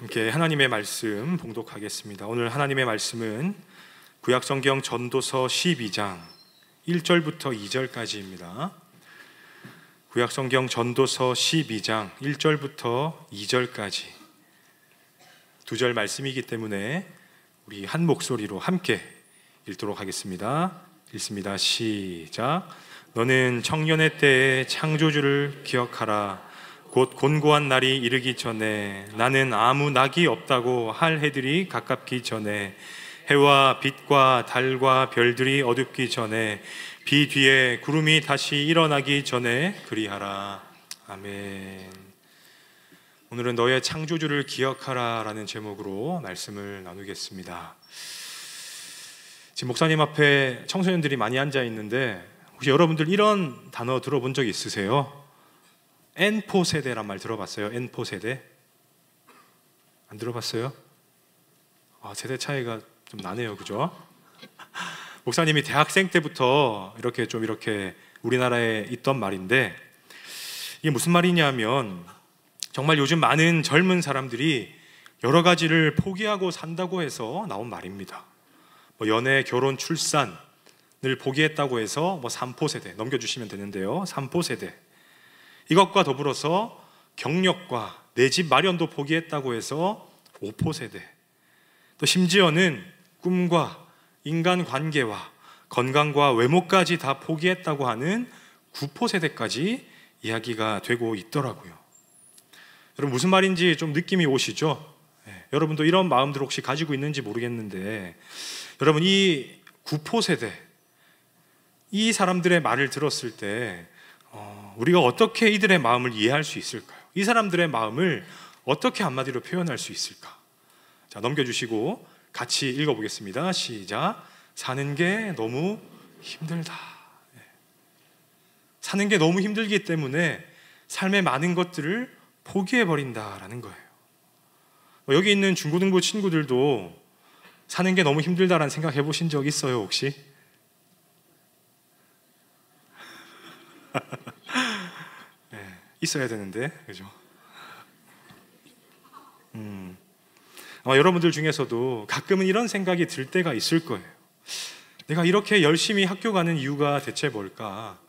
함께 하나님의 말씀 봉독하겠습니다. 오늘 하나님의 말씀은 구약성경 전도서 12장 1절부터 2절까지입니다. 구약성경 전도서 12장 1절부터 2절까지 두 절 말씀이기 때문에 우리 한 목소리로 함께 읽도록 하겠습니다. 읽습니다. 시작. 너는 청년의 때에 창조주를 기억하라. 곧 곤고한 날이 이르기 전에, 나는 아무 낙이 없다고 할 해들이 가깝기 전에, 해와 빛과 달과 별들이 어둡기 전에, 비 뒤에 구름이 다시 일어나기 전에 그리하라. 아멘. 오늘은 너의 창조주를 기억하라 라는 제목으로 말씀을 나누겠습니다. 지금 목사님 앞에 청소년들이 많이 앉아 있는데 혹시 여러분들 이런 단어 들어본 적 있으세요? N포 세대란 말 들어봤어요? N포 세대? 안 들어봤어요? 세대 차이가 좀 나네요, 그죠? 목사님이 대학생 때부터 이렇게 우리나라에 있던 말인데, 이게 무슨 말이냐면 정말 요즘 많은 젊은 사람들이 여러 가지를 포기하고 산다고 해서 나온 말입니다. 연애, 결혼, 출산을 포기했다고 해서 3포 세대 넘겨주시면 되는데요. 3포 세대. 이것과 더불어서 경력과 내 집 마련도 포기했다고 해서 5포 세대, 또 심지어는 꿈과 인간관계와 건강과 외모까지 다 포기했다고 하는 9포 세대까지 이야기가 되고 있더라고요. 여러분 무슨 말인지 좀 느낌이 오시죠? 여러분도 이런 마음들 혹시 가지고 있는지 모르겠는데, 여러분 이 9포 세대, 이 사람들의 말을 들었을 때 우리가 어떻게 이들의 마음을 이해할 수 있을까요? 이 사람들의 마음을 어떻게 한마디로 표현할 수 있을까? 자, 넘겨주시고 같이 읽어보겠습니다. 시작. 사는 게 너무 힘들다. 사는 게 너무 힘들기 때문에 삶의 많은 것들을 포기해버린다라는 거예요. 여기 있는 중고등부 친구들도 사는 게 너무 힘들다라는 생각 해보신 적 있어요, 혹시? 있어야 되는데, 그죠? 여러분들 중에서도 가끔은 이런 생각이 들 때가 있을 거예요. 내가 이렇게 열심히 학교 가는 이유가 대체 뭘까?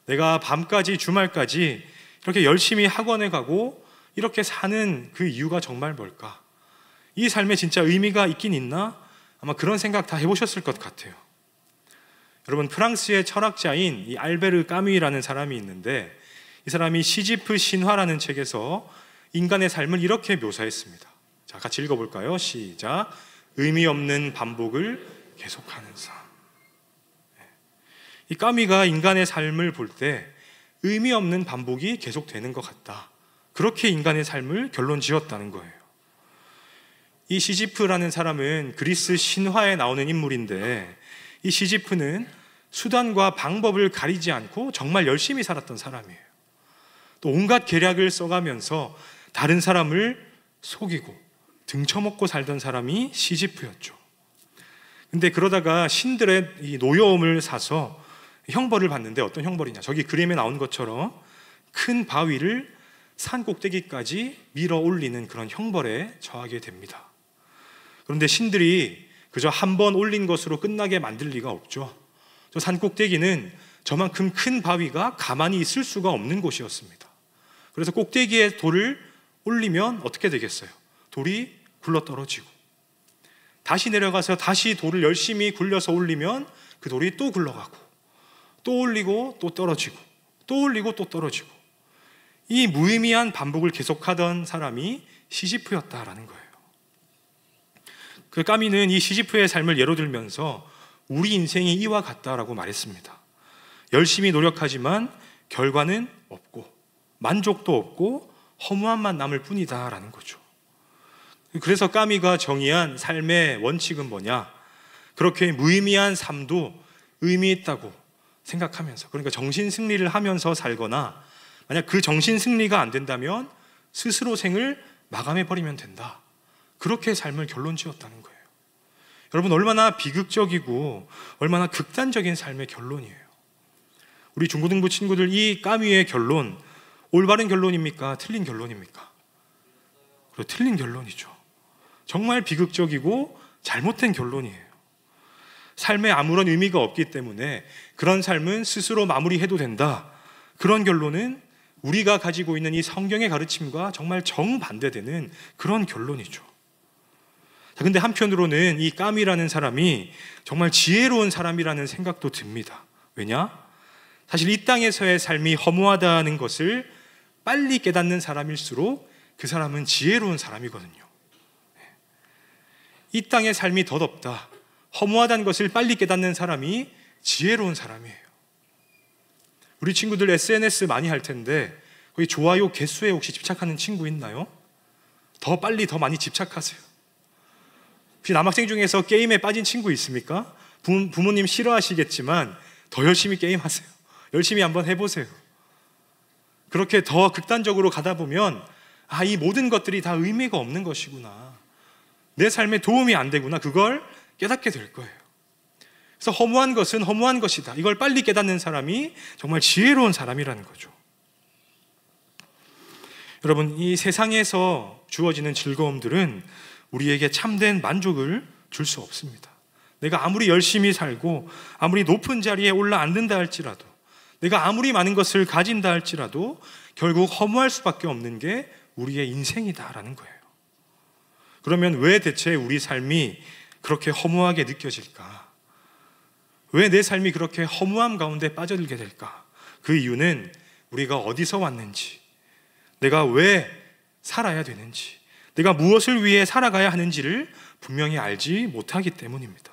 내가 밤까지 주말까지 이렇게 열심히 학원에 가고 이렇게 사는 그 이유가 정말 뭘까? 이 삶에 진짜 의미가 있긴 있나? 아마 그런 생각 다 해보셨을 것 같아요. 여러분, 프랑스의 철학자인 이 알베르 까뮈라는 사람이 있는데, 이 사람이 시지프 신화라는 책에서 인간의 삶을 이렇게 묘사했습니다. 자, 같이 읽어볼까요? 시작. 의미 없는 반복을 계속하는 삶. 이 까뮈가 인간의 삶을 볼 때 의미 없는 반복이 계속되는 것 같다, 그렇게 인간의 삶을 결론 지었다는 거예요. 이 시지프라는 사람은 그리스 신화에 나오는 인물인데, 이 시지프는 수단과 방법을 가리지 않고 정말 열심히 살았던 사람이에요. 또 온갖 계략을 써가면서 다른 사람을 속이고 등쳐먹고 살던 사람이 시지프였죠. 근데 그러다가 신들의 이 노여움을 사서 형벌을 받는데, 어떤 형벌이냐, 저기 그림에 나온 것처럼 큰 바위를 산 꼭대기까지 밀어 올리는 그런 형벌에 처하게 됩니다. 그런데 신들이 그저 한 번 올린 것으로 끝나게 만들 리가 없죠. 저 산 꼭대기는 저만큼 큰 바위가 가만히 있을 수가 없는 곳이었습니다. 그래서 꼭대기에 돌을 올리면 어떻게 되겠어요? 돌이 굴러 떨어지고, 다시 내려가서 다시 돌을 열심히 굴려서 올리면 그 돌이 또 굴러가고, 또 올리고 또 떨어지고, 또 올리고 또 떨어지고, 이 무의미한 반복을 계속하던 사람이 시지프였다라는 거예요. 그 까미는 이 시지프의 삶을 예로 들면서 우리 인생이 이와 같다라고 말했습니다. 열심히 노력하지만 결과는 없고 만족도 없고 허무함만 남을 뿐이다라는 거죠. 그래서 까미가 정의한 삶의 원칙은 뭐냐? 그렇게 무의미한 삶도 의미 있다고 생각하면서, 그러니까 정신승리를 하면서 살거나, 만약 그 정신승리가 안 된다면 스스로 생을 마감해버리면 된다, 그렇게 삶을 결론 지었다는 거예요. 여러분, 얼마나 비극적이고 얼마나 극단적인 삶의 결론이에요. 우리 중고등부 친구들, 이 까미의 결론 올바른 결론입니까? 틀린 결론입니까? 그리고 틀린 결론이죠. 정말 비극적이고 잘못된 결론이에요. 삶에 아무런 의미가 없기 때문에 그런 삶은 스스로 마무리해도 된다. 그런 결론은 우리가 가지고 있는 이 성경의 가르침과 정말 정반대되는 그런 결론이죠. 근데 한편으로는 이 깜이라는 사람이 정말 지혜로운 사람이라는 생각도 듭니다. 왜냐? 사실 이 땅에서의 삶이 허무하다는 것을 빨리 깨닫는 사람일수록 그 사람은 지혜로운 사람이거든요. 이 땅의 삶이 덧없다, 허무하다는 것을 빨리 깨닫는 사람이 지혜로운 사람이에요. 우리 친구들 SNS 많이 할 텐데 거기 좋아요 개수에 혹시 집착하는 친구 있나요? 더 빨리 더 많이 집착하세요. 혹시 남학생 중에서 게임에 빠진 친구 있습니까? 부모님 싫어하시겠지만 더 열심히 게임하세요. 열심히 한번 해보세요. 그렇게 더 극단적으로 가다 보면 이 모든 것들이 다 의미가 없는 것이구나, 내 삶에 도움이 안 되구나, 그걸 깨닫게 될 거예요. 그래서 허무한 것은 허무한 것이다, 이걸 빨리 깨닫는 사람이 정말 지혜로운 사람이라는 거죠. 여러분, 이 세상에서 주어지는 즐거움들은 우리에게 참된 만족을 줄 수 없습니다. 내가 아무리 열심히 살고 아무리 높은 자리에 올라앉는다 할지라도, 내가 아무리 많은 것을 가진다 할지라도 결국 허무할 수밖에 없는 게 우리의 인생이다라는 거예요. 그러면 왜 대체 우리 삶이 그렇게 허무하게 느껴질까? 왜 내 삶이 그렇게 허무함 가운데 빠져들게 될까? 그 이유는 우리가 어디서 왔는지, 내가 왜 살아야 되는지, 내가 무엇을 위해 살아가야 하는지를 분명히 알지 못하기 때문입니다.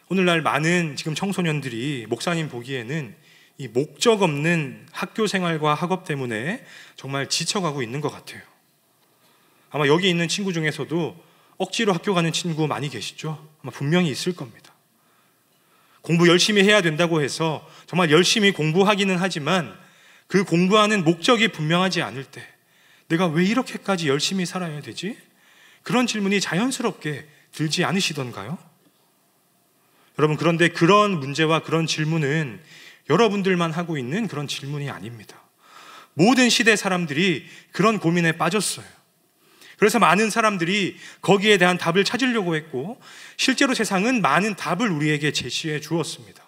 오늘날 많은 지금 청소년들이 목사님 보기에는 이 목적 없는 학교 생활과 학업 때문에 정말 지쳐가고 있는 것 같아요. 아마 여기 있는 친구 중에서도 억지로 학교 가는 친구 많이 계시죠? 아마 분명히 있을 겁니다. 공부 열심히 해야 된다고 해서 정말 열심히 공부하기는 하지만 그 공부하는 목적이 분명하지 않을 때 내가 왜 이렇게까지 열심히 살아야 되지? 그런 질문이 자연스럽게 들지 않으시던가요? 여러분, 그런데 그런 문제와 그런 질문은 여러분들만 하고 있는 그런 질문이 아닙니다. 모든 시대 사람들이 그런 고민에 빠졌어요. 그래서 많은 사람들이 거기에 대한 답을 찾으려고 했고, 실제로 세상은 많은 답을 우리에게 제시해 주었습니다.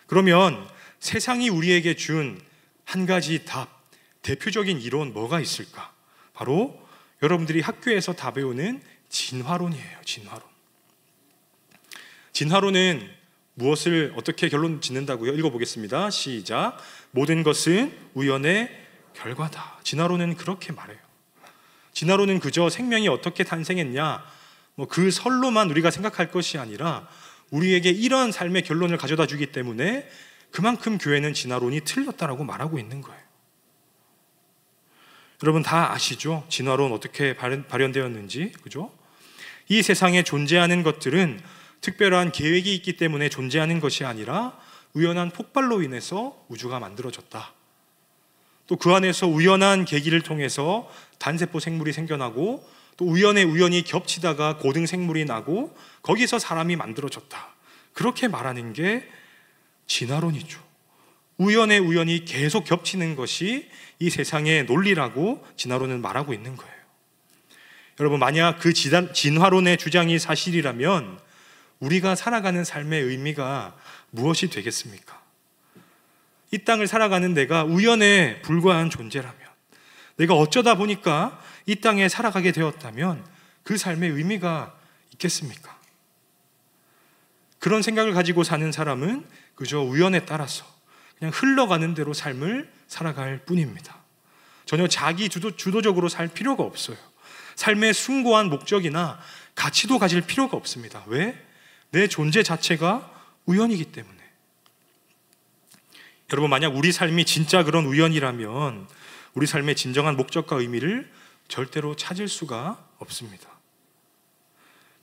그러면 세상이 우리에게 준 한 가지 답, 대표적인 이론 뭐가 있을까? 바로 여러분들이 학교에서 다 배우는 진화론이에요. 진화론. 진화론은 무엇을 어떻게 결론 짓는다고요? 읽어보겠습니다. 시작. 모든 것은 우연의 결과다. 진화론은 그렇게 말해요. 진화론은 그저 생명이 어떻게 탄생했냐, 그 설로만 우리가 생각할 것이 아니라 우리에게 이런 삶의 결론을 가져다 주기 때문에 그만큼 교회는 진화론이 틀렸다라고 말하고 있는 거예요. 여러분 다 아시죠? 진화론 어떻게 발현되었는지, 그죠? 이 세상에 존재하는 것들은 특별한 계획이 있기 때문에 존재하는 것이 아니라 우연한 폭발로 인해서 우주가 만들어졌다. 또 그 안에서 우연한 계기를 통해서 단세포 생물이 생겨나고, 또 우연히 겹치다가 고등 생물이 나고, 거기서 사람이 만들어졌다. 그렇게 말하는 게 진화론이죠. 우연히 계속 겹치는 것이 이 세상의 논리라고 진화론은 말하고 있는 거예요. 여러분, 만약 그 진화론의 주장이 사실이라면 우리가 살아가는 삶의 의미가 무엇이 되겠습니까? 이 땅을 살아가는 내가 우연에 불과한 존재라면, 내가 어쩌다 보니까 이 땅에 살아가게 되었다면 그 삶의 의미가 있겠습니까? 그런 생각을 가지고 사는 사람은 그저 우연에 따라서 그냥 흘러가는 대로 삶을 살아갈 뿐입니다. 전혀 자기 주도적으로 살 필요가 없어요. 삶의 숭고한 목적이나 가치도 가질 필요가 없습니다. 왜? 내 존재 자체가 우연이기 때문에. 여러분, 만약 우리 삶이 진짜 그런 우연이라면 우리 삶의 진정한 목적과 의미를 절대로 찾을 수가 없습니다.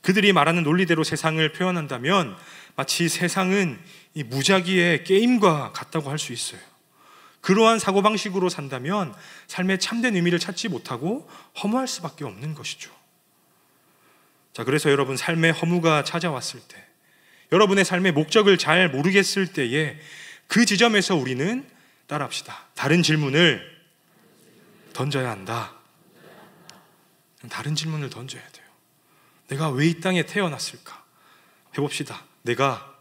그들이 말하는 논리대로 세상을 표현한다면 마치 세상은 이 무작위의 게임과 같다고 할 수 있어요. 그러한 사고방식으로 산다면 삶의 참된 의미를 찾지 못하고 허무할 수밖에 없는 것이죠. 자, 그래서 여러분, 삶의 허무가 찾아왔을 때, 여러분의 삶의 목적을 잘 모르겠을 때에 그 지점에서 우리는 따라합시다. 다른 질문을 던져야 한다. 다른 질문을 던져야 돼요. 내가 왜 이 땅에 태어났을까? 해봅시다. 내가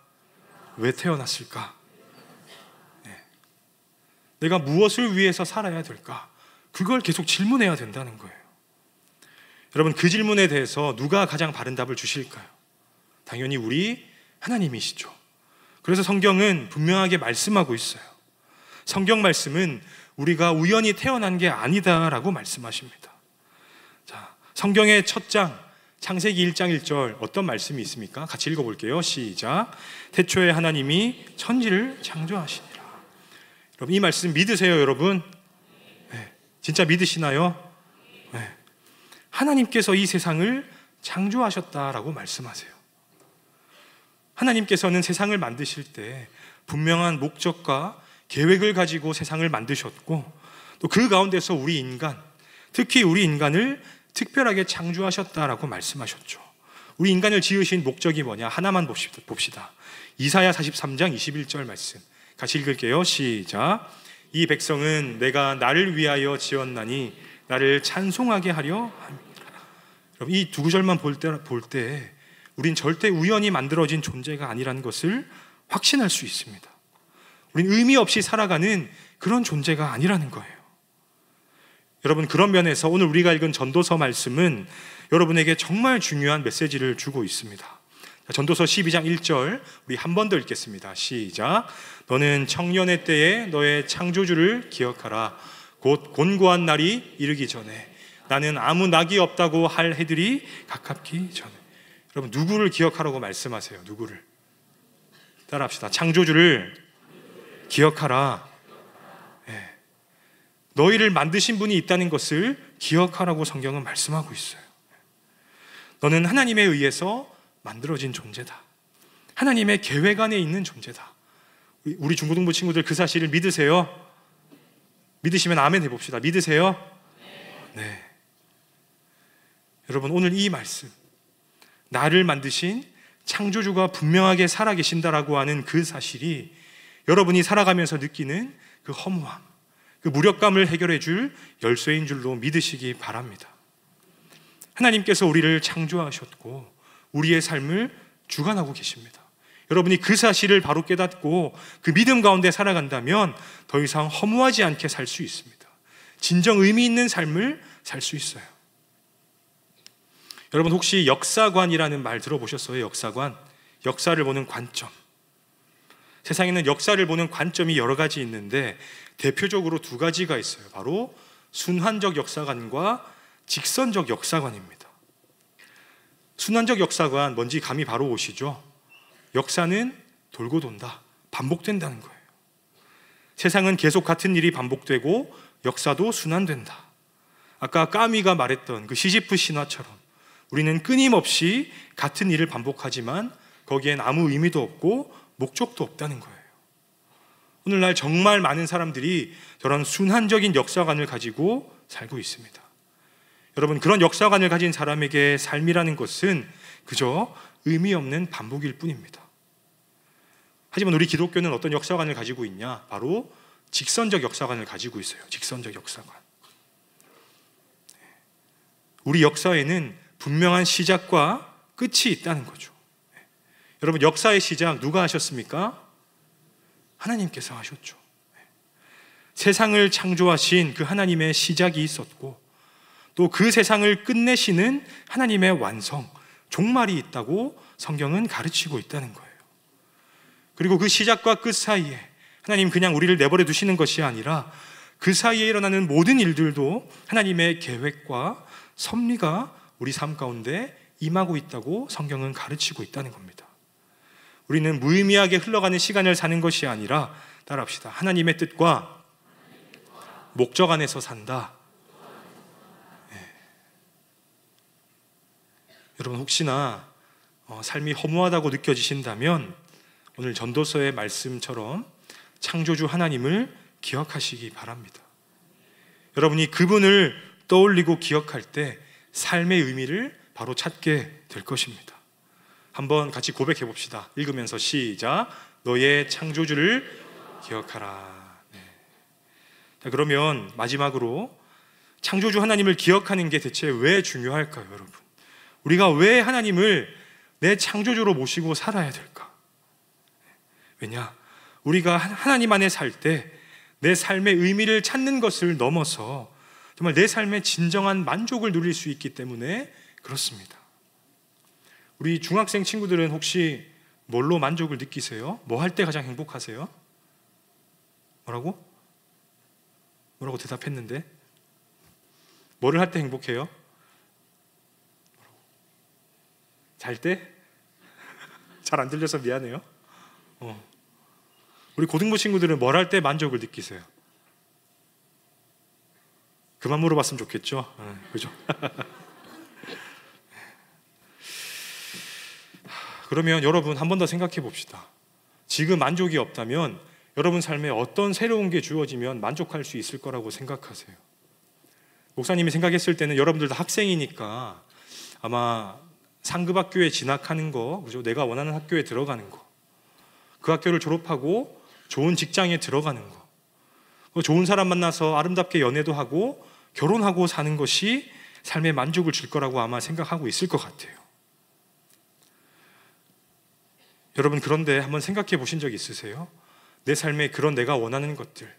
왜 태어났을까? 내가 무엇을 위해서 살아야 될까? 그걸 계속 질문해야 된다는 거예요. 여러분, 그 질문에 대해서 누가 가장 바른 답을 주실까요? 당연히 우리 하나님이시죠. 그래서 성경은 분명하게 말씀하고 있어요. 성경 말씀은 우리가 우연히 태어난 게 아니다라고 말씀하십니다. 자, 성경의 첫 장 창세기 1장 1절 어떤 말씀이 있습니까? 같이 읽어볼게요. 시작. 태초에 하나님이 천지를 창조하시니라. 여러분, 이 말씀 믿으세요, 여러분? 네. 진짜 믿으시나요? 네. 하나님께서 이 세상을 창조하셨다라고 말씀하세요. 하나님께서는 세상을 만드실 때 분명한 목적과 계획을 가지고 세상을 만드셨고, 또 그 가운데서 우리 인간, 특히 우리 인간을 특별하게 창조하셨다라고 말씀하셨죠. 우리 인간을 지으신 목적이 뭐냐? 하나만 봅시다. 이사야 43장 21절 말씀 같이 읽을게요. 시작. 이 백성은 내가 나를 위하여 지었나니 나를 찬송하게 하려 함이라. 여러분, 이 두 구절만 볼 때 우린 절대 우연히 만들어진 존재가 아니라는 것을 확신할 수 있습니다. 우린 의미 없이 살아가는 그런 존재가 아니라는 거예요. 여러분, 그런 면에서 오늘 우리가 읽은 전도서 말씀은 여러분에게 정말 중요한 메시지를 주고 있습니다. 전도서 12장 1절 우리 한 번 더 읽겠습니다. 시작. 너는 청년의 때에 너의 창조주를 기억하라. 곧 곤고한 날이 이르기 전에 나는 아무 낙이 없다고 할 해들이 가깝기 전에. 여러분, 누구를 기억하라고 말씀하세요? 누구를? 따라합시다. 창조주를 기억하라. 네. 너희를 만드신 분이 있다는 것을 기억하라고 성경은 말씀하고 있어요. 너는 하나님에 의해서 만들어진 존재다. 하나님의 계획 안에 있는 존재다. 우리 중고등부 친구들 그 사실을 믿으세요? 믿으시면 아멘 해봅시다. 믿으세요? 네. 여러분, 오늘 이 말씀, 나를 만드신 창조주가 분명하게 살아계신다라고 하는 그 사실이 여러분이 살아가면서 느끼는 그 허무함, 그 무력감을 해결해 줄 열쇠인 줄로 믿으시기 바랍니다. 하나님께서 우리를 창조하셨고 우리의 삶을 주관하고 계십니다. 여러분이 그 사실을 바로 깨닫고 그 믿음 가운데 살아간다면 더 이상 허무하지 않게 살 수 있습니다. 진정 의미 있는 삶을 살 수 있어요. 여러분, 혹시 역사관이라는 말 들어보셨어요? 역사관. 역사를 보는 관점. 세상에는 역사를 보는 관점이 여러 가지 있는데 대표적으로 두 가지가 있어요. 바로 순환적 역사관과 직선적 역사관입니다. 순환적 역사관, 뭔지 감이 바로 오시죠? 역사는 돌고 돈다, 반복된다는 거예요. 세상은 계속 같은 일이 반복되고 역사도 순환된다. 아까 까미가 말했던 그 시지프 신화처럼 우리는 끊임없이 같은 일을 반복하지만 거기엔 아무 의미도 없고 목적도 없다는 거예요. 오늘날 정말 많은 사람들이 저런 순환적인 역사관을 가지고 살고 있습니다. 여러분, 그런 역사관을 가진 사람에게 삶이라는 것은 그저 의미 없는 반복일 뿐입니다. 하지만 우리 기독교는 어떤 역사관을 가지고 있냐? 바로 직선적 역사관을 가지고 있어요. 직선적 역사관. 우리 역사에는 분명한 시작과 끝이 있다는 거죠. 여러분, 역사의 시작 누가 하셨습니까? 하나님께서 하셨죠. 세상을 창조하신 그 하나님의 시작이 있었고 또 그 세상을 끝내시는 하나님의 완성, 종말이 있다고 성경은 가르치고 있다는 거예요. 그리고 그 시작과 끝 사이에 하나님 그냥 우리를 내버려 두시는 것이 아니라 그 사이에 일어나는 모든 일들도 하나님의 계획과 섭리가 우리 삶 가운데 임하고 있다고 성경은 가르치고 있다는 겁니다. 우리는 무의미하게 흘러가는 시간을 사는 것이 아니라, 따라합시다, 하나님의 뜻과 목적 안에서 산다. 여러분, 혹시나 삶이 허무하다고 느껴지신다면 오늘 전도서의 말씀처럼 창조주 하나님을 기억하시기 바랍니다. 여러분이 그분을 떠올리고 기억할 때 삶의 의미를 바로 찾게 될 것입니다. 한번 같이 고백해 봅시다. 읽으면서 시작. 너의 창조주를 기억하라. 네. 자, 그러면 마지막으로 창조주 하나님을 기억하는 게 대체 왜 중요할까요, 여러분? 우리가 왜 하나님을 내 창조주로 모시고 살아야 될까? 왜냐? 우리가 하나님 안에 살 때 내 삶의 의미를 찾는 것을 넘어서 정말 내 삶의 진정한 만족을 누릴 수 있기 때문에 그렇습니다. 우리 중학생 친구들은 혹시 뭘로 만족을 느끼세요? 뭐 할 때 가장 행복하세요? 뭐라고 대답했는데? 뭐를 할 때 행복해요? 잘 때? 잘 안 들려서 미안해요. 우리 고등부 친구들은 뭘 할 때 만족을 느끼세요? 그만 물어봤으면 좋겠죠? 그죠? 그러면 여러분 한 번 더 생각해 봅시다. 지금 만족이 없다면 여러분 삶에 어떤 새로운 게 주어지면 만족할 수 있을 거라고 생각하세요? 목사님이 생각했을 때는 여러분들도 학생이니까 아마 상급 학교에 진학하는 거, 그죠? 내가 원하는 학교에 들어가는 거, 그 학교를 졸업하고 좋은 직장에 들어가는 거, 좋은 사람 만나서 아름답게 연애도 하고 결혼하고 사는 것이 삶의 만족을 줄 거라고 아마 생각하고 있을 것 같아요. 여러분, 그런데 한번 생각해 보신 적 있으세요? 내 삶에 그런 내가 원하는 것들,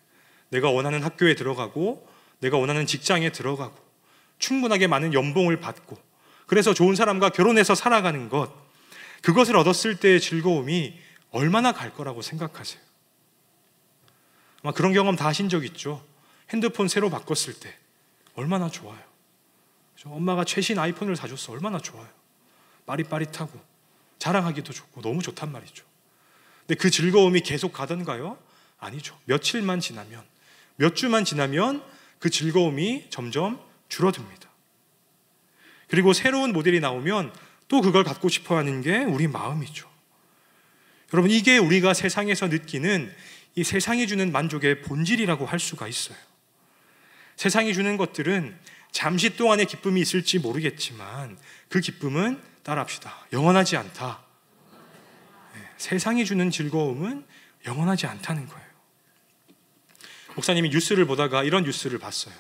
내가 원하는 학교에 들어가고 내가 원하는 직장에 들어가고 충분하게 많은 연봉을 받고 그래서 좋은 사람과 결혼해서 살아가는 것, 그것을 얻었을 때의 즐거움이 얼마나 갈 거라고 생각하세요? 아마 그런 경험 다 하신 적 있죠? 핸드폰 새로 바꿨을 때 얼마나 좋아요. 엄마가 최신 아이폰을 사줬어. 얼마나 좋아요. 빠릿빠릿하고 자랑하기도 좋고 너무 좋단 말이죠. 근데 그 즐거움이 계속 가던가요? 아니죠. 며칠만 지나면, 몇 주만 지나면 그 즐거움이 점점 줄어듭니다. 그리고 새로운 모델이 나오면 또 그걸 갖고 싶어 하는 게 우리 마음이죠. 여러분, 이게 우리가 세상에서 느끼는 이 세상이 주는 만족의 본질이라고 할 수가 있어요. 세상이 주는 것들은 잠시 동안의 기쁨이 있을지 모르겠지만 그 기쁨은 따라합시다. 영원하지 않다. 세상이 주는 즐거움은 영원하지 않다는 거예요. 목사님이 뉴스를 보다가 이런 뉴스를 봤어요.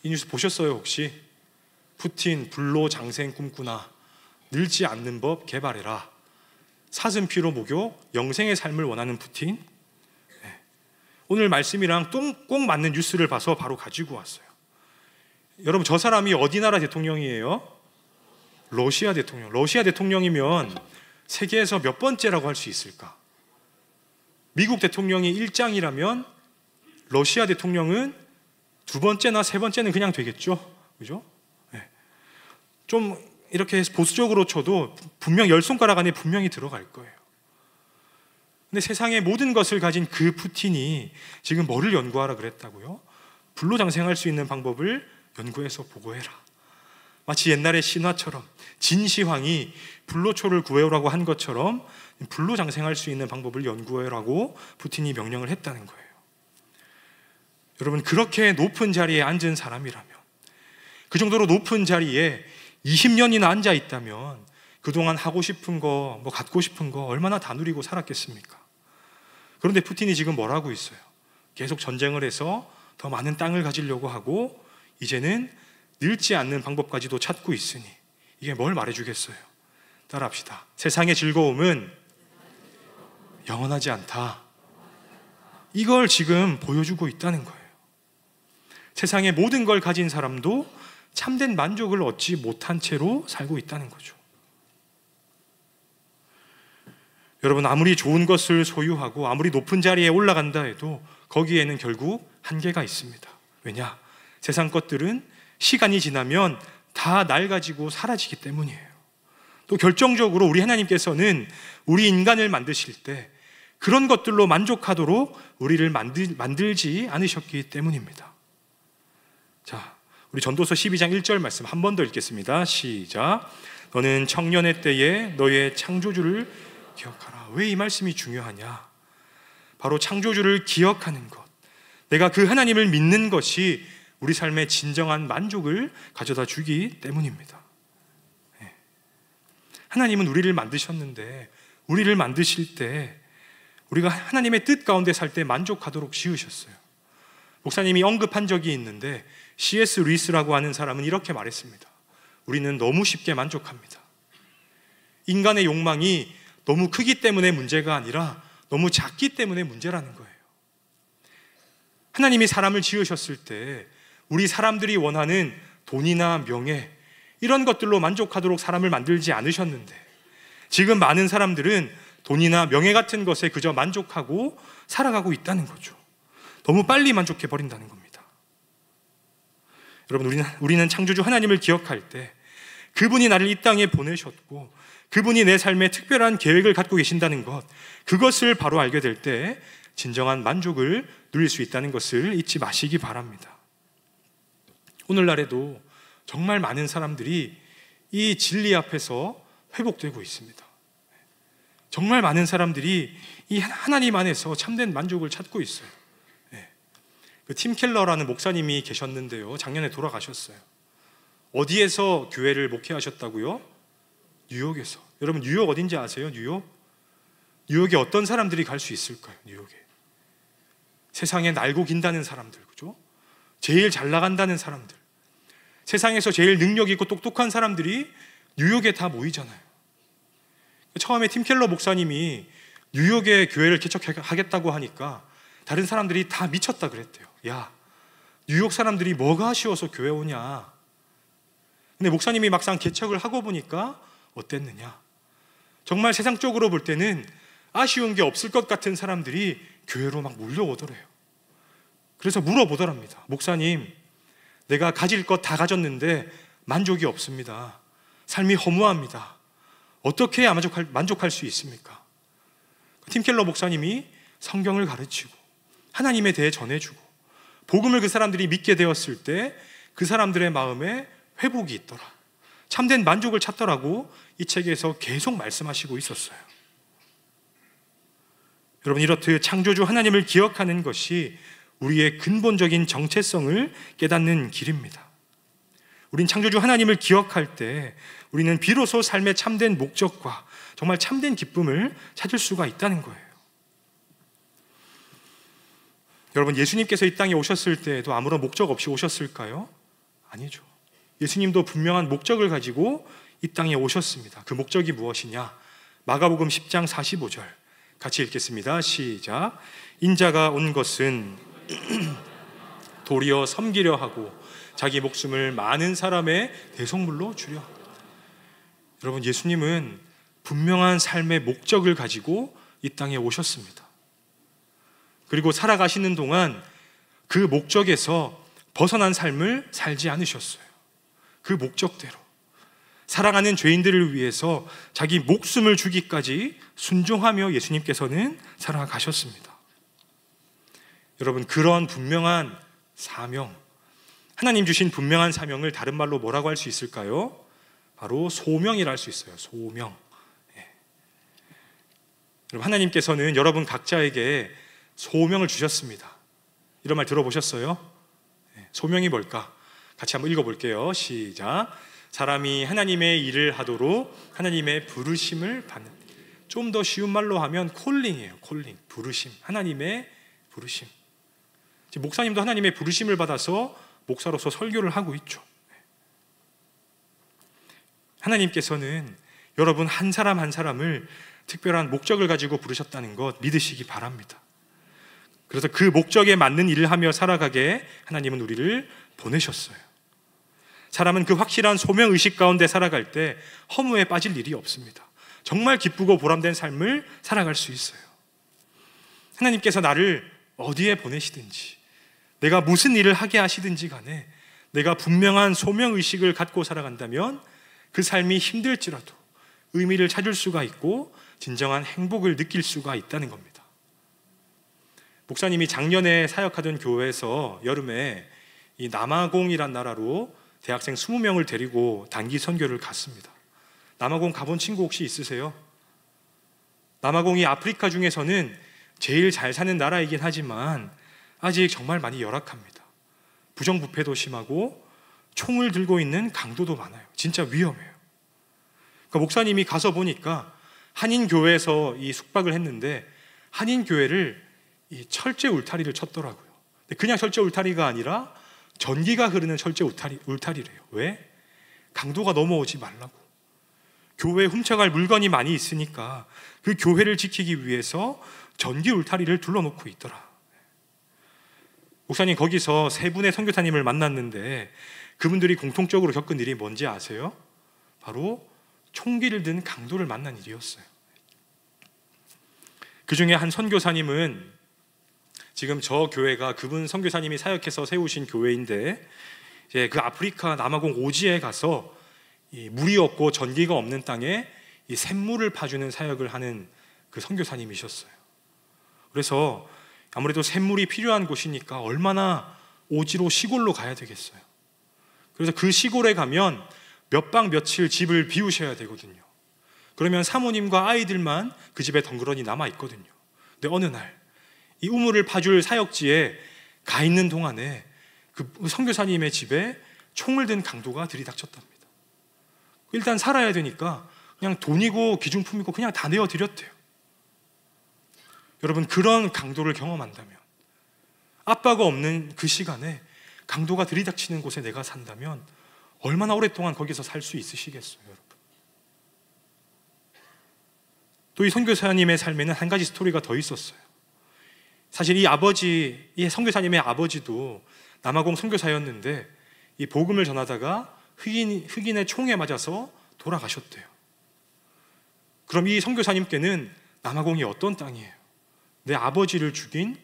이 뉴스 보셨어요 혹시? 푸틴 불로장생 꿈꾸나 늙지 않는 법 개발해라. 사슴피로 목욕 영생의 삶을 원하는 푸틴. 오늘 말씀이랑 꼭 맞는 뉴스를 봐서 바로 가지고 왔어요. 여러분, 저 사람이 어디 나라 대통령이에요? 러시아 대통령. 러시아 대통령이면 세계에서 몇 번째라고 할 수 있을까? 미국 대통령이 1장이라면 러시아 대통령은 두 번째나 세 번째는 그냥 되겠죠. 그죠? 좀 이렇게 보수적으로 쳐도 분명 10손가락 안에 분명히 들어갈 거예요. 근데 세상의 모든 것을 가진 그 푸틴이 지금 뭐를 연구하라 그랬다고요? 불로장생할 수 있는 방법을 연구해서 보고해라. 마치 옛날의 신화처럼 진시황이 불로초를 구해오라고 한 것처럼 불로장생할 수 있는 방법을 연구해라고 푸틴이 명령을 했다는 거예요. 여러분, 그렇게 높은 자리에 앉은 사람이라면, 그 정도로 높은 자리에 20년이나 앉아 있다면 그동안 하고 싶은 거, 갖고 싶은 거 얼마나 다 누리고 살았겠습니까? 그런데 푸틴이 지금 뭘 하고 있어요? 계속 전쟁을 해서 더 많은 땅을 가지려고 하고 이제는 늙지 않는 방법까지도 찾고 있으니 이게 뭘 말해주겠어요? 따라합시다. 세상의 즐거움은 영원하지 않다. 이걸 지금 보여주고 있다는 거예요. 세상의 모든 걸 가진 사람도 참된 만족을 얻지 못한 채로 살고 있다는 거죠. 여러분, 아무리 좋은 것을 소유하고 아무리 높은 자리에 올라간다 해도 거기에는 결국 한계가 있습니다. 왜냐? 세상 것들은 시간이 지나면 다 낡아지고 사라지기 때문이에요. 또 결정적으로 우리 하나님께서는 우리 인간을 만드실 때 그런 것들로 만족하도록 우리를 만들지 않으셨기 때문입니다. 자, 우리 전도서 12장 1절 말씀 한 번 더 읽겠습니다. 시작. 너는 청년의 때에 너의 창조주를 기억하라. 왜 이 말씀이 중요하냐? 바로 창조주를 기억하는 것, 내가 그 하나님을 믿는 것이 우리 삶의 진정한 만족을 가져다 주기 때문입니다. 하나님은 우리를 만드셨는데 우리를 만드실 때 우리가 하나님의 뜻 가운데 살 때 만족하도록 지으셨어요. 목사님이 언급한 적이 있는데 C.S. 루이스라고 하는 사람은 이렇게 말했습니다. 우리는 너무 쉽게 만족합니다. 인간의 욕망이 너무 크기 때문에 문제가 아니라 너무 작기 때문에 문제라는 거예요. 하나님이 사람을 지으셨을 때 우리 사람들이 원하는 돈이나 명예, 이런 것들로 만족하도록 사람을 만들지 않으셨는데, 지금 많은 사람들은 돈이나 명예 같은 것에 그저 만족하고 살아가고 있다는 거죠. 너무 빨리 만족해 버린다는 겁니다. 여러분, 우리는 창조주 하나님을 기억할 때 그분이 나를 이 땅에 보내셨고 그분이 내 삶에 특별한 계획을 갖고 계신다는 것, 그것을 바로 알게 될 때 진정한 만족을 누릴 수 있다는 것을 잊지 마시기 바랍니다. 오늘날에도 정말 많은 사람들이 이 진리 앞에서 회복되고 있습니다. 정말 많은 사람들이 이 하나님 안에서 참된 만족을 찾고 있어요. 팀 켈러라는 목사님이 계셨는데요, 작년에 돌아가셨어요. 어디에서 교회를 목회하셨다고요? 뉴욕에서. 여러분, 뉴욕 어딘지 아세요? 뉴욕에 어떤 사람들이 갈 수 있을까요? 뉴욕에 세상에 날고 긴다는 사람들, 그죠? 제일 잘 나간다는 사람들, 세상에서 제일 능력 있고 똑똑한 사람들이 뉴욕에 다 모이잖아요. 처음에 팀 켈러 목사님이 뉴욕에 교회를 개척하겠다고 하니까 다른 사람들이 다 미쳤다 그랬대요. 야, 뉴욕 사람들이 뭐가 아쉬워서 교회 오냐. 근데 목사님이 막상 개척을 하고 보니까 어땠느냐. 정말 세상적으로 볼 때는 아쉬운 게 없을 것 같은 사람들이 교회로 막 몰려오더래요. 그래서 물어보더랍니다. 목사님, 내가 가질 것 다 가졌는데 만족이 없습니다. 삶이 허무합니다. 어떻게 해야 만족할 수 있습니까? 팀 켈러 목사님이 성경을 가르치고 하나님에 대해 전해주고 복음을 그 사람들이 믿게 되었을 때 그 사람들의 마음에 회복이 있더라, 참된 만족을 찾더라고 이 책에서 계속 말씀하시고 있었어요. 여러분, 이렇듯 창조주 하나님을 기억하는 것이 우리의 근본적인 정체성을 깨닫는 길입니다. 우린 창조주 하나님을 기억할 때 우리는 비로소 삶의 참된 목적과 정말 참된 기쁨을 찾을 수가 있다는 거예요. 여러분, 예수님께서 이 땅에 오셨을 때에도 아무런 목적 없이 오셨을까요? 아니죠. 예수님도 분명한 목적을 가지고 이 땅에 오셨습니다. 그 목적이 무엇이냐? 마가복음 10장 45절 같이 읽겠습니다. 시작. 인자가 온 것은 도리어 섬기려 하고 자기 목숨을 많은 사람의 대속물로 주려 합니다. 여러분, 예수님은 분명한 삶의 목적을 가지고 이 땅에 오셨습니다. 그리고 살아가시는 동안 그 목적에서 벗어난 삶을 살지 않으셨어요. 그 목적대로 사랑하는 죄인들을 위해서 자기 목숨을 주기까지 순종하며 예수님께서는 살아가셨습니다. 여러분, 그런 분명한 사명, 하나님 주신 분명한 사명을 다른 말로 뭐라고 할 수 있을까요? 바로 소명이라 할 수 있어요. 소명. 여러분, 하나님께서는 여러분 각자에게 소명을 주셨습니다. 이런 말 들어보셨어요? 소명이 뭘까? 같이 한번 읽어볼게요. 시작. 사람이 하나님의 일을 하도록 하나님의 부르심을 받는, 좀 더 쉬운 말로 하면 콜링이에요. 콜링, 부르심, 하나님의 부르심. 지금 목사님도 하나님의 부르심을 받아서 목사로서 설교를 하고 있죠. 하나님께서는 여러분 한 사람 한 사람을 특별한 목적을 가지고 부르셨다는 것 믿으시기 바랍니다. 그래서 그 목적에 맞는 일을 하며 살아가게 하나님은 우리를 보내셨어요. 사람은 그 확실한 소명의식 가운데 살아갈 때 허무에 빠질 일이 없습니다. 정말 기쁘고 보람된 삶을 살아갈 수 있어요. 하나님께서 나를 어디에 보내시든지, 내가 무슨 일을 하게 하시든지 간에 내가 분명한 소명의식을 갖고 살아간다면 그 삶이 힘들지라도 의미를 찾을 수가 있고 진정한 행복을 느낄 수가 있다는 겁니다. 목사님이 작년에 사역하던 교회에서 여름에 이 남아공이란 나라로 대학생 20명을 데리고 단기 선교를 갔습니다. 남아공 가본 친구 혹시 있으세요? 남아공이 아프리카 중에서는 제일 잘 사는 나라이긴 하지만 아직 정말 많이 열악합니다. 부정부패도 심하고 총을 들고 있는 강도도 많아요. 진짜 위험해요. 그러니까 목사님이 가서 보니까 한인교회에서 이 숙박을 했는데 한인교회를 이 철제 울타리를 쳤더라고요. 그냥 철제 울타리가 아니라 전기가 흐르는 철제 울타리래요. 왜? 강도가 넘어오지 말라고. 교회에 훔쳐갈 물건이 많이 있으니까 그 교회를 지키기 위해서 전기 울타리를 둘러놓고 있더라. 목사님, 거기서 세 분의 선교사님을 만났는데 그분들이 공통적으로 겪은 일이 뭔지 아세요? 바로 총기를 든 강도를 만난 일이었어요. 그 중에 한 선교사님은 지금 저 교회가 그분 선교사님이 사역해서 세우신 교회인데, 이제 그 아프리카 남아공 오지에 가서 이 물이 없고 전기가 없는 땅에 이 샘물을 파주는 사역을 하는 그 선교사님이셨어요. 그래서 아무래도 샘물이 필요한 곳이니까 얼마나 오지로 시골로 가야 되겠어요. 그래서 그 시골에 가면 몇 박 며칠 집을 비우셔야 되거든요. 그러면 사모님과 아이들만 그 집에 덩그러니 남아 있거든요. 근데 어느 날 이 우물을 파줄 사역지에 가 있는 동안에 그 선교사님의 집에 총을 든 강도가 들이닥쳤답니다. 일단 살아야 되니까 그냥 돈이고 기중품이고 그냥 다 내어드렸대요. 여러분, 그런 강도를 경험한다면, 아빠가 없는 그 시간에 강도가 들이닥치는 곳에 내가 산다면 얼마나 오랫동안 거기서 살 수 있으시겠어요, 여러분? 또 이 선교사님의 삶에는 한 가지 스토리가 더 있었어요. 사실 이 선교사님의 아버지도 남아공 선교사였는데 이 복음을 전하다가 흑인의 총에 맞아서 돌아가셨대요. 그럼 이 선교사님께는 남아공이 어떤 땅이에요? 내 아버지를 죽인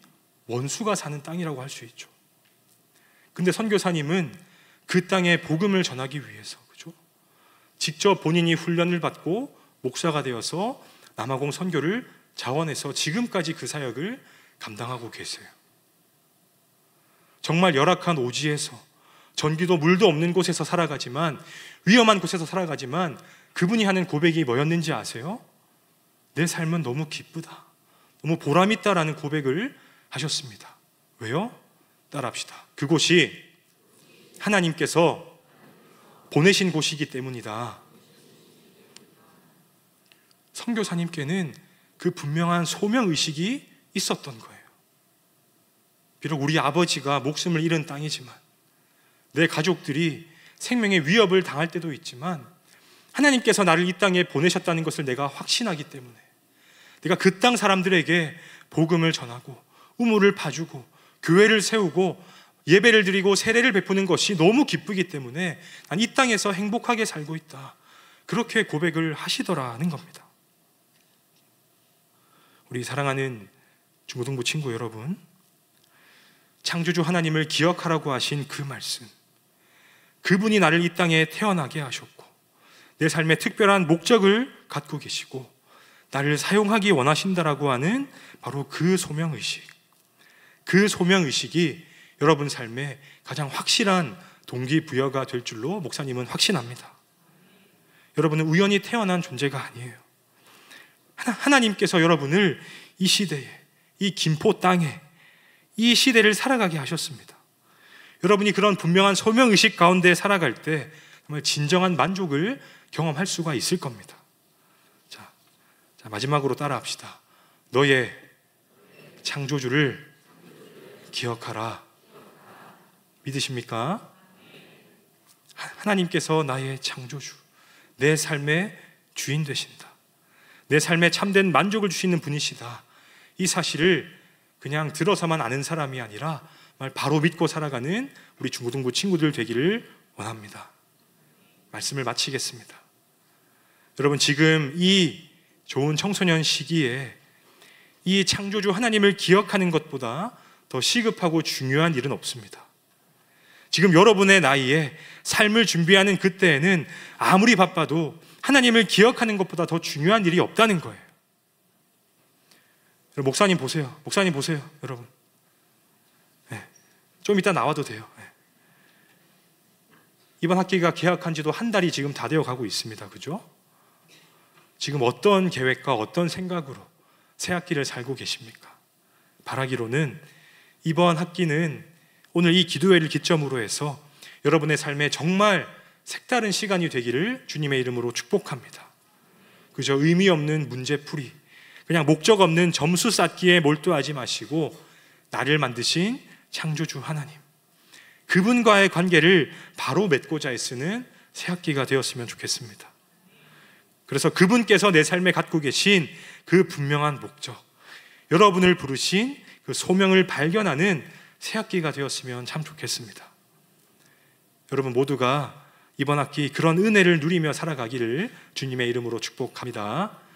원수가 사는 땅이라고 할 수 있죠. 근데 선교사님은 그 땅에 복음을 전하기 위해서, 그죠? 직접 본인이 훈련을 받고 목사가 되어서 남아공 선교를 자원해서 지금까지 그 사역을 감당하고 계세요. 정말 열악한 오지에서, 전기도 물도 없는 곳에서 살아가지만, 위험한 곳에서 살아가지만 그분이 하는 고백이 뭐였는지 아세요? 내 삶은 너무 기쁘다, 너무 보람있다라는 고백을 하셨습니다. 왜요? 따라합시다. 그곳이 하나님께서 보내신 곳이기 때문이다. 선교사님께는 그 분명한 소명의식이 있었던 거예요. 비록 우리 아버지가 목숨을 잃은 땅이지만, 내 가족들이 생명의 위협을 당할 때도 있지만, 하나님께서 나를 이 땅에 보내셨다는 것을 내가 확신하기 때문에 내가 그 땅 사람들에게 복음을 전하고 우물을 파주고 교회를 세우고 예배를 드리고 세례를 베푸는 것이 너무 기쁘기 때문에 난 이 땅에서 행복하게 살고 있다, 그렇게 고백을 하시더라는 겁니다. 우리 사랑하는 중고등부 친구 여러분, 창조주 하나님을 기억하라고 하신 그 말씀, 그분이 나를 이 땅에 태어나게 하셨고 내 삶에 특별한 목적을 갖고 계시고 나를 사용하기 원하신다라고 하는 바로 그 소명의식, 그 소명의식이 여러분 삶에 가장 확실한 동기부여가 될 줄로 목사님은 확신합니다. 여러분은 우연히 태어난 존재가 아니에요. 하나님께서 여러분을 이 시대에, 이 김포 땅에, 이 시대를 살아가게 하셨습니다. 여러분이 그런 분명한 소명의식 가운데 살아갈 때 정말 진정한 만족을 경험할 수가 있을 겁니다. 자, 마지막으로 따라합시다. 너의 창조주를 기억하라. 믿으십니까? 하나님께서 나의 창조주, 내 삶의 주인 되신다, 내 삶에 참된 만족을 주시는 분이시다, 이 사실을 그냥 들어서만 아는 사람이 아니라 바로 믿고 살아가는 우리 중고등부 친구들 되기를 원합니다. 말씀을 마치겠습니다. 여러분, 지금 이 좋은 청소년 시기에 이 창조주 하나님을 기억하는 것보다 더 시급하고 중요한 일은 없습니다. 지금 여러분의 나이에 삶을 준비하는 그때에는 아무리 바빠도 하나님을 기억하는 것보다 더 중요한 일이 없다는 거예요. 목사님 보세요. 여러분. 네. 좀 이따 나와도 돼요. 네. 이번 학기가 개학한 지도 한 달이 지금 다 되어 가고 있습니다. 그죠? 지금 어떤 계획과 어떤 생각으로 새 학기를 살고 계십니까? 바라기로는 이번 학기는 오늘 이 기도회를 기점으로 해서 여러분의 삶에 정말 색다른 시간이 되기를 주님의 이름으로 축복합니다. 그저 의미 없는 문제풀이, 그냥 목적 없는 점수 쌓기에 몰두하지 마시고 나를 만드신 창조주 하나님, 그분과의 관계를 바로 맺고자 애쓰는 새학기가 되었으면 좋겠습니다. 그래서 그분께서 내 삶에 갖고 계신 그 분명한 목적, 여러분을 부르신 그 소명을 발견하는 새학기가 되었으면 참 좋겠습니다. 여러분 모두가 이번 학기 그런 은혜를 누리며 살아가기를 주님의 이름으로 축복합니다.